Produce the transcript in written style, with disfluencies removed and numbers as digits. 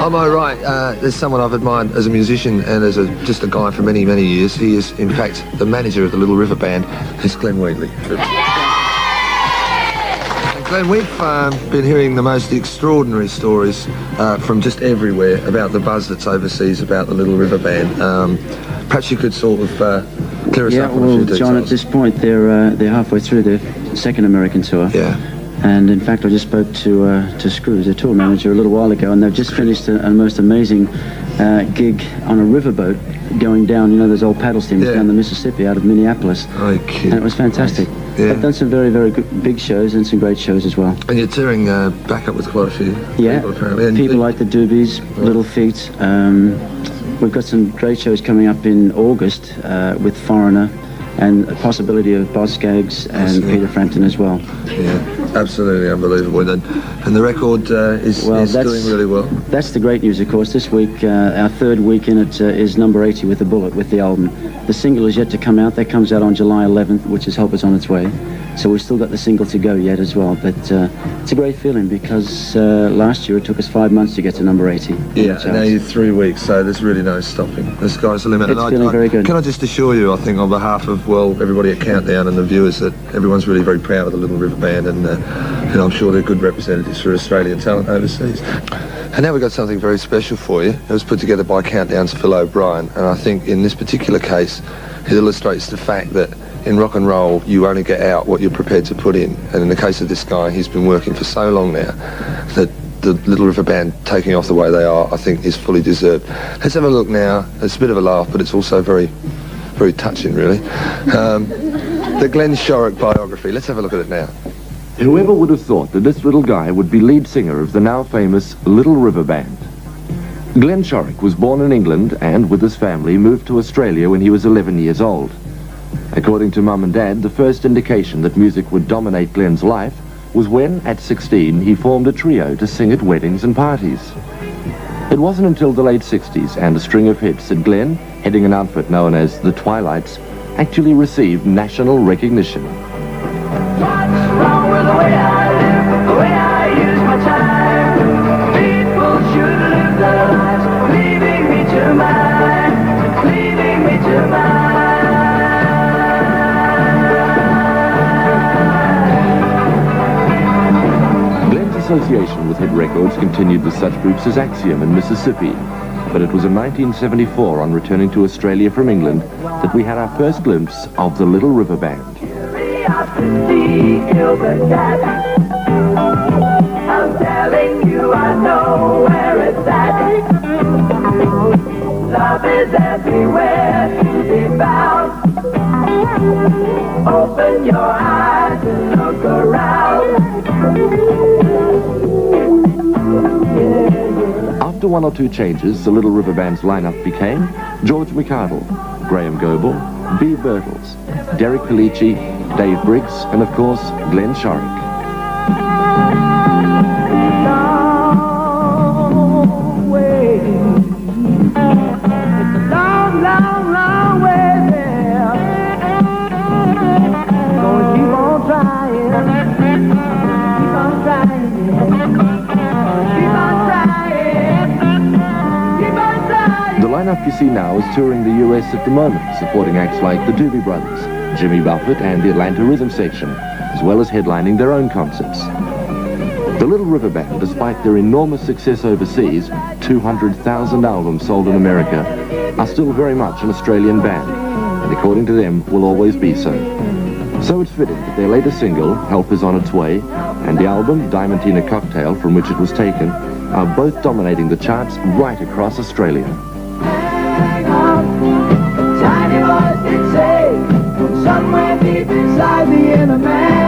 Am I right? There's someone I've admired as a musician and as just a guy for many, many years. He is, in fact, the manager of the Little River Band. It's Glenn Wheatley. Glenn, we've been hearing the most extraordinary stories from just everywhere about the buzz that's overseas about the Little River Band. Perhaps you could sort of clear us up on a few details. John, at this point they're halfway through their second American tour. Yeah. And in fact, I just spoke to Screws, their tour manager, a little while ago, and they've just finished a most amazing gig on a riverboat going down, you know, those old paddle steamers down the Mississippi out of Minneapolis. Okay. And it was fantastic. Yeah. They've done some very, very good big shows and some great shows as well. And you're touring back up with quite a few people, apparently. And people like the Doobies, Little Feet. We've got some great shows coming up in August with Foreigner, and a possibility of Boz Scaggs and Peter Frampton as well. Yeah, absolutely unbelievable. And the record is doing really well. That's the great news, of course. This week, our third week in it is number 80 with The Bullet, with the album. The single is yet to come out. That comes out on July 11th, which is Help Is On Its Way. So we've still got the single to go yet as well. But it's a great feeling because last year it took us 5 months to get to number 80. Yeah, now you're 3 weeks, so there's really no stopping. The sky's the limit. It's feeling very good. Can I just assure you, I think, on behalf of, well, everybody at Countdown and the viewers, that everyone's really very proud of the Little River Band, and I'm sure they're good representatives for Australian talent overseas. And now we've got something very special for you. It was put together by Countdown's Phil O'Brien, and I think in this particular case, it illustrates the fact that in rock and roll, you only get out what you're prepared to put in. And in the case of this guy, he's been working for so long now that the Little River Band taking off the way they are, I think, is fully deserved. Let's have a look now. It's a bit of a laugh, but it's also very, very touching, really. The Glenn Shorrock biography. Let's have a look at it now. Whoever would have thought that this little guy would be lead singer of the now famous Little River Band? Glenn Shorrock was born in England and, with his family, moved to Australia when he was 11 years old. According to Mum and Dad, the first indication that music would dominate Glenn's life was when, at 16, he formed a trio to sing at weddings and parties. It wasn't until the late 60s and a string of hits that Glenn, heading an outfit known as the Twilights, actually received national recognition. What's wrong with the way I live, the way I use my time? People should live their lives, leaving me to mine, leaving me to mine. Association with hit records continued with such groups as Axiom in Mississippi, but it was in 1974, on returning to Australia from England, that we had our first glimpse of the Little River Band. I'm telling you, I know where it's at. Love is everywhere to be found. Open your eyes and look around. After one or two changes, the Little River Band's lineup became George McArdle, Graham Goebel, B. Birtles, Derek Pellicci, Dave Briggs, and of course, Glenn Shorrock. Long way. It's a long, long, long way there. Gonna keep on trying. Keep on trying. Keep on trying. Keep on trying. The lineup you see now is touring the US at the moment, supporting acts like the Doobie Brothers, Jimmy Buffett, and the Atlanta Rhythm Section, as well as headlining their own concerts. The Little River Band, despite their enormous success overseas, 200,000 albums sold in America, are still very much an Australian band, and according to them, will always be so. So it's fitting that their latest single, Help Is On Its Way, and the album, Diamantina Cocktail, from which it was taken, are both dominating the charts right across Australia. Tiny voice did say, somewhere deep inside the inner man.